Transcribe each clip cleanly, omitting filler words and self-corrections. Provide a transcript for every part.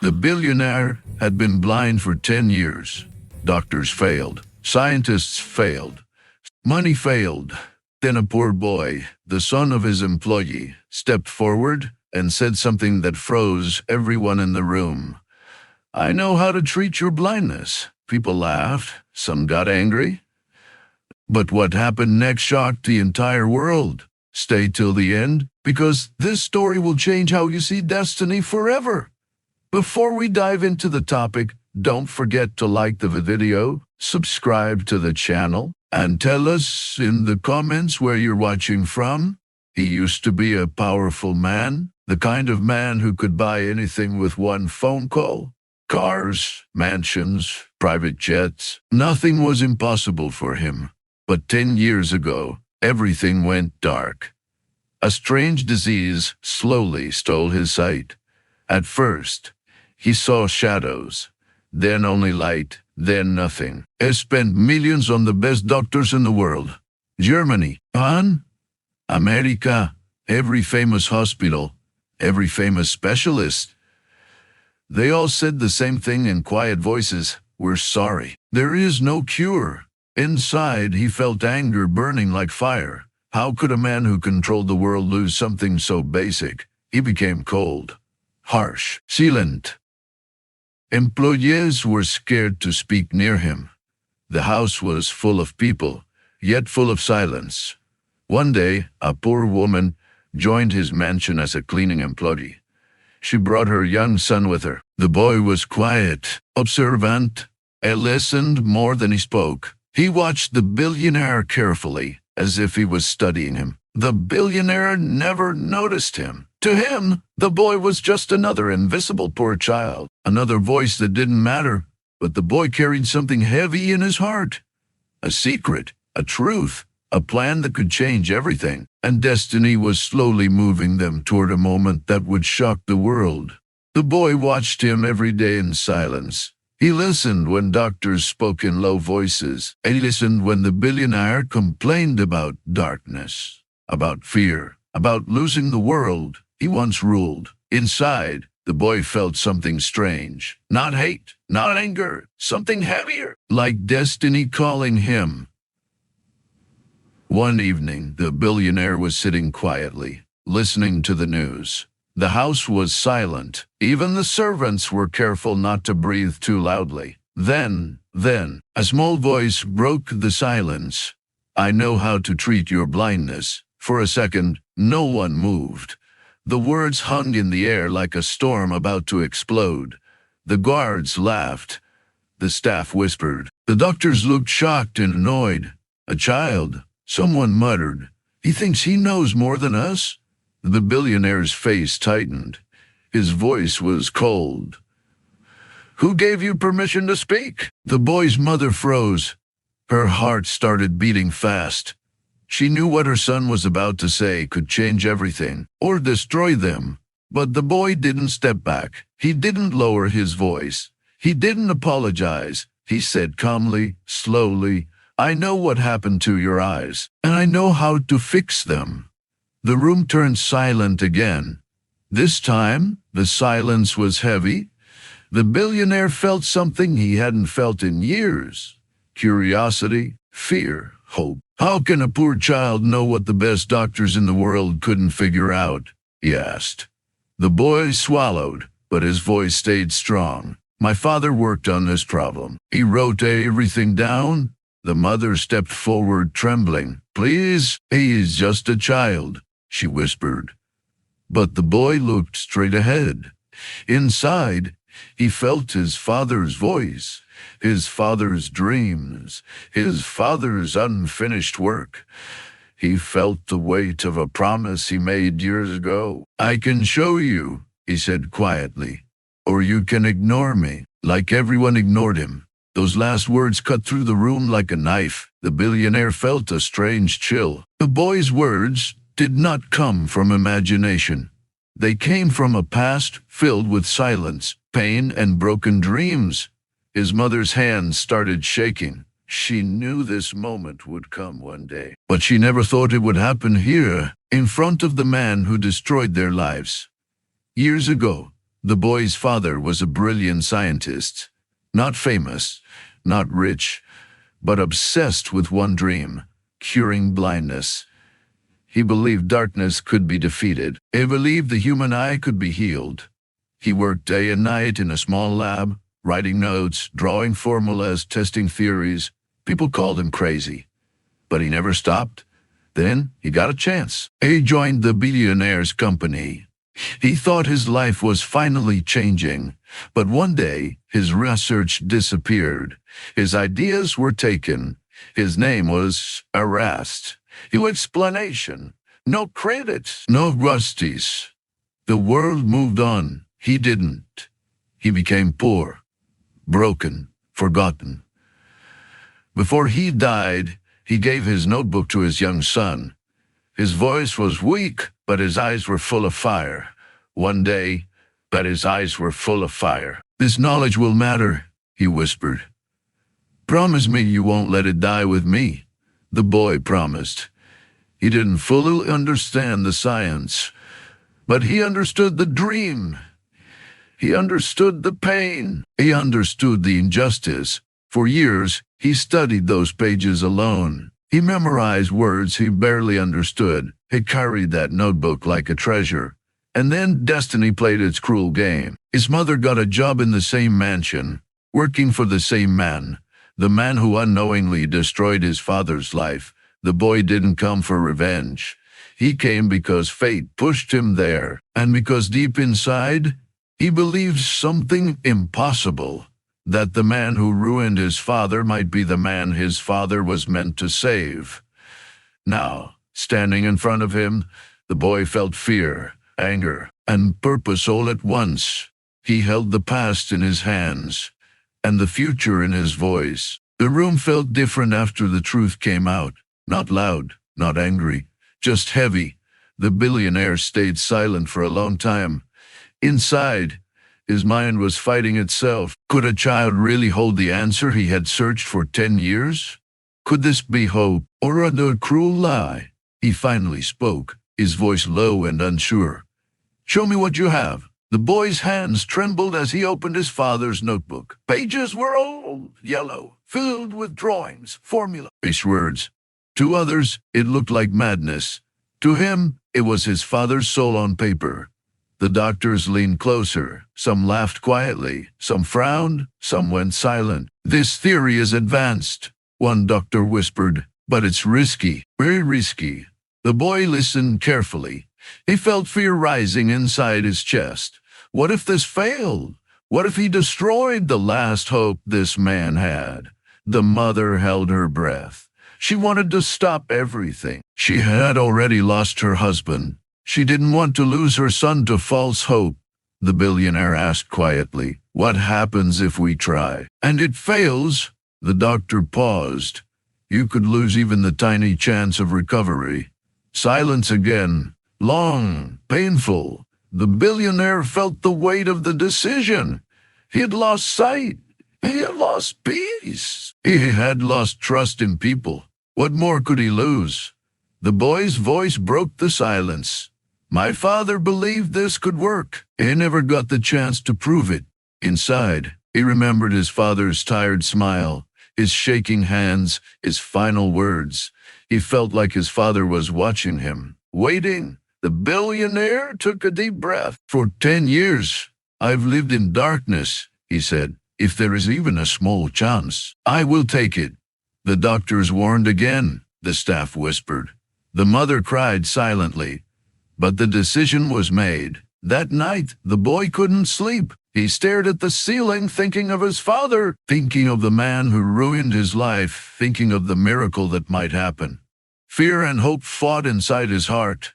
The billionaire had been blind for 10 years. Doctors failed. Scientists failed. Money failed. Then a poor boy, the son of his employee, stepped forward and said something that froze everyone in the room. "I know how to treat your blindness." People laughed. Some got angry. But what happened next shocked the entire world. Stay till the end, because this story will change how you see destiny forever. Before we dive into the topic, don't forget to like the video, subscribe to the channel, and tell us in the comments where you're watching from. He used to be a powerful man, the kind of man who could buy anything with one phone call. Cars, mansions, private jets. Nothing was impossible for him. But 10 years ago, everything went dark. A strange disease slowly stole his sight. At first, he saw shadows, then only light, then nothing. He spent millions on the best doctors in the world. Germany, Japan, America, every famous hospital, every famous specialist. They all said the same thing in quiet voices: "We're sorry. There is no cure." Inside, he felt anger burning like fire. How could a man who controlled the world lose something so basic? He became cold, harsh, silent. Employees were scared to speak near him. The house was full of people, yet full of silence. One day, a poor woman joined his mansion as a cleaning employee. She brought her young son with her. The boy was quiet, observant. He listened more than he spoke. He watched the billionaire carefully, as if he was studying him. The billionaire never noticed him. To him, the boy was just another invisible poor child, another voice that didn't matter. But the boy carried something heavy in his heart. A secret, a truth, a plan that could change everything. And destiny was slowly moving them toward a moment that would shock the world. The boy watched him every day in silence. He listened when doctors spoke in low voices. He listened when the billionaire complained about darkness, about fear, about losing the world he once ruled. Inside, the boy felt something strange. Not hate, not anger, something heavier, like destiny calling him. One evening, the billionaire was sitting quietly, listening to the news. The house was silent. Even the servants were careful not to breathe too loudly. Then, a small voice broke the silence. "I know how to treat your blindness." For a second, no one moved. The words hung in the air like a storm about to explode. The guards laughed. The staff whispered. The doctors looked shocked and annoyed. "A child," someone muttered. "He thinks he knows more than us?" The billionaire's face tightened. His voice was cold. "Who gave you permission to speak?" The boy's mother froze. Her heart started beating fast. She knew what her son was about to say could change everything, or destroy them. But the boy didn't step back. He didn't lower his voice. He didn't apologize. He said calmly, slowly, "I know what happened to your eyes, and I know how to fix them." The room turned silent again. This time, the silence was heavy. The billionaire felt something he hadn't felt in years. Curiosity, fear, hope. "How can a poor child know what the best doctors in the world couldn't figure out?" he asked. The boy swallowed, but his voice stayed strong. "My father worked on this problem. He wrote everything down." The mother stepped forward, trembling. "Please, he is just a child," she whispered. But the boy looked straight ahead. Inside, he felt his father's voice, his father's dreams, his father's unfinished work. He felt the weight of a promise he made years ago. "I can show you," he said quietly, "or you can ignore me." Like everyone ignored him. Those last words cut through the room like a knife. The billionaire felt a strange chill. The boy's words did not come from imagination. They came from a past filled with silence, pain, and broken dreams. His mother's hands started shaking. She knew this moment would come one day, but she never thought it would happen here, in front of the man who destroyed their lives. Years ago, The boy's father was a brilliant scientist, not famous, not rich, but obsessed with one dream: curing blindness. He believed darkness could be defeated. He believed the human eye could be healed. He worked day and night in a small lab, writing notes, drawing formulas, testing theories. People called him crazy, but he never stopped. Then he got a chance. He joined the billionaire's company. He thought his life was finally changing, but one day his research disappeared. His ideas were taken. His name was erased. No explanation, no credit, no rusties. The world moved on. He didn't. He became poor, broken, forgotten. Before he died, he gave his notebook to his young son. His voice was weak, but his eyes were full of fire. One day, but his eyes were full of fire. "This knowledge will matter," he whispered. "Promise me you won't let it die with me." The boy promised. He didn't fully understand the science, but he understood the dream. He understood the pain. He understood the injustice. For years, he studied those pages alone. He memorized words he barely understood. He carried that notebook like a treasure. And then destiny played its cruel game. His mother got a job in the same mansion, working for the same man, the man who unknowingly destroyed his father's life. The boy didn't come for revenge. He came because fate pushed him there, and because deep inside, he believed something impossible, that the man who ruined his father might be the man his father was meant to save. Now, standing in front of him, the boy felt fear, anger, and purpose all at once. He held the past in his hands, and the future in his voice. The room felt different after the truth came out. Not loud, not angry, just heavy. The billionaire stayed silent for a long time. Inside, his mind was fighting itself. Could a child really hold the answer he had searched for 10 years? Could this be hope, or a cruel lie? He finally spoke, his voice low and unsure. "Show me what you have." The boy's hands trembled as he opened his father's notebook. Pages were old, yellow, filled with drawings, formula-based words. To others, it looked like madness. To him, it was his father's soul on paper. The doctors leaned closer. Some laughed quietly, some frowned, some went silent. "This theory is advanced," one doctor whispered, "but it's risky, very risky." The boy listened carefully. He felt fear rising inside his chest. What if this failed? What if he destroyed the last hope this man had? The mother held her breath. She wanted to stop everything. She had already lost her husband. She didn't want to lose her son to false hope. The billionaire asked quietly, "What happens if we try? And it fails?" The doctor paused. "You could lose even the tiny chance of recovery." Silence again. Long, painful. The billionaire felt the weight of the decision. He had lost sight. He had lost peace. He had lost trust in people. What more could he lose? The boy's voice broke the silence. "My father believed this could work. He never got the chance to prove it." Inside, he remembered his father's tired smile, his shaking hands, his final words. He felt like his father was watching him, waiting. The billionaire took a deep breath. "For 10 years, I've lived in darkness," he said. "If there is even a small chance, I will take it." The doctors warned again, the staff whispered. The mother cried silently. But the decision was made. That night, the boy couldn't sleep. He stared at the ceiling, thinking of his father, thinking of the man who ruined his life, thinking of the miracle that might happen. Fear and hope fought inside his heart.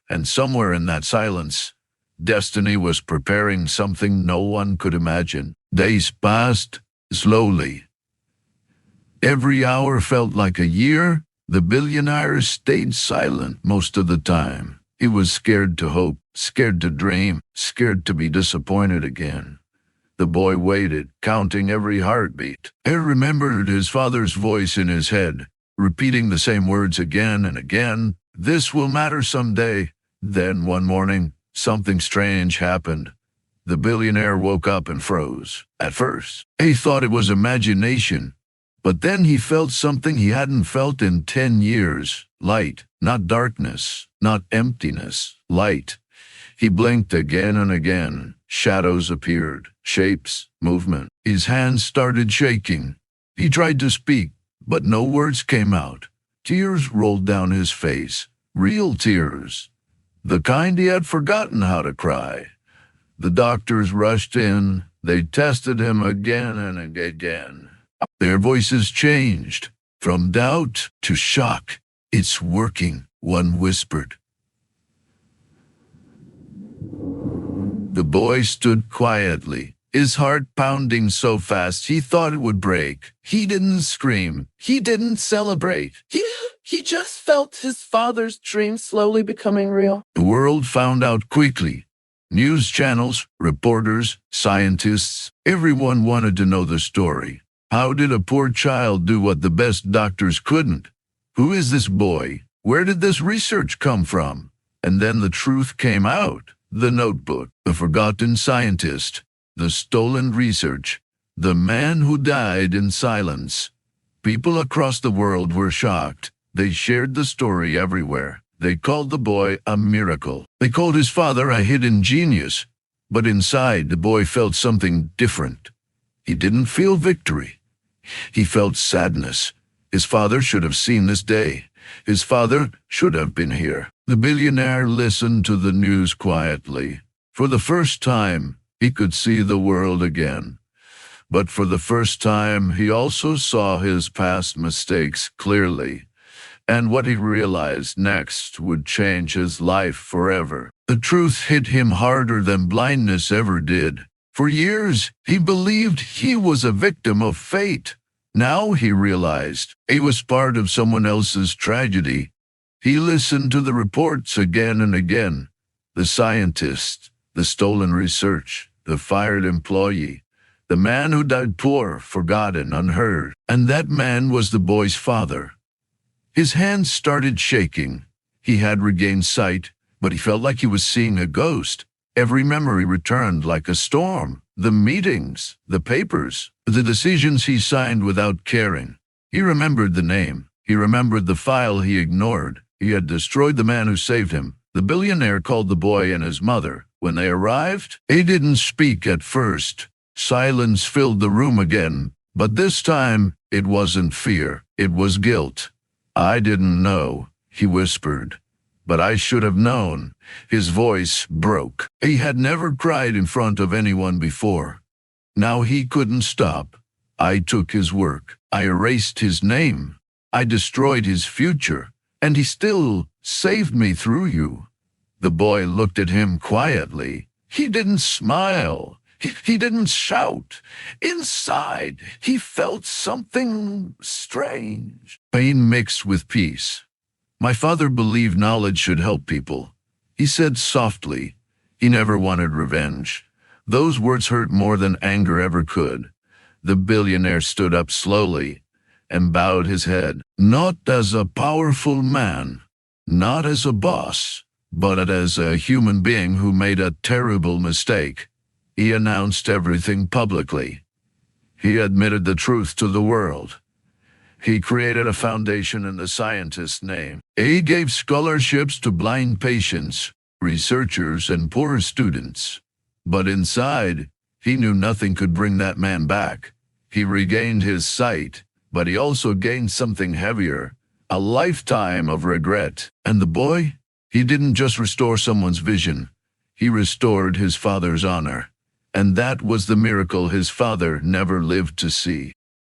And somewhere in that silence, destiny was preparing something no one could imagine. Days passed, slowly. Every hour felt like a year. The billionaire stayed silent most of the time. He was scared to hope, scared to dream, scared to be disappointed again. The boy waited, counting every heartbeat. He remembered his father's voice in his head, repeating the same words again and again. "This will matter someday." Then one morning, something strange happened. The billionaire woke up and froze. At first, he thought it was imagination, but then he felt something he hadn't felt in 10 years. Light, not darkness, not emptiness, light. He blinked again and again. Shadows appeared, shapes, movement. His hands started shaking. He tried to speak, but no words came out. Tears rolled down his face, real tears, the kind he had forgotten how to cry. The doctors rushed in. They tested him again and again. Their voices changed, from doubt to shock. "It's working," one whispered. The boy stood quietly, his heart pounding so fast he thought it would break. He didn't scream. He didn't celebrate. He just felt his father's dream slowly becoming real. The world found out quickly. News channels, reporters, scientists, everyone wanted to know the story. How did a poor child do what the best doctors couldn't? Who is this boy? Where did this research come from? And then the truth came out. The notebook, the forgotten scientist, the stolen research, the man who died in silence. People across the world were shocked. They shared the story everywhere. They called the boy a miracle. They called his father a hidden genius. But inside, the boy felt something different. He didn't feel victory. He felt sadness. His father should have seen this day. His father should have been here. The billionaire listened to the news quietly. For the first time, he could see the world again. But for the first time, he also saw his past mistakes clearly. And what he realized next would change his life forever. The truth hit him harder than blindness ever did. For years, he believed he was a victim of fate. Now he realized he was part of someone else's tragedy. He listened to the reports again and again. The scientist, the stolen research, the fired employee, the man who died poor, forgotten, unheard. And that man was the boy's father. His hands started shaking. He had regained sight, but he felt like he was seeing a ghost. Every memory returned like a storm. The meetings, the papers, the decisions he signed without caring. He remembered the name. He remembered the file he ignored. He had destroyed the man who saved him. The billionaire called the boy and his mother. When they arrived, he didn't speak at first. Silence filled the room again. But this time, it wasn't fear. It was guilt. "I didn't know," he whispered. "But I should have known." His voice broke. He had never cried in front of anyone before. Now he couldn't stop. "I took his work. I erased his name. I destroyed his future. And he still saved me through you." The boy looked at him quietly. He didn't smile. He didn't shout. Inside, he felt something strange. Pain mixed with peace. "My father believed knowledge should help people," he said softly. He never wanted revenge. Those words hurt more than anger ever could. The billionaire stood up slowly and bowed his head. Not as a powerful man, not as a boss, but as a human being who made a terrible mistake. He announced everything publicly. He admitted the truth to the world. He created a foundation in the scientist's name. He gave scholarships to blind patients, researchers, and poor students. But inside, he knew nothing could bring that man back. He regained his sight, but he also gained something heavier, a lifetime of regret. And the boy? He didn't just restore someone's vision. He restored his father's honor. And that was the miracle his father never lived to see.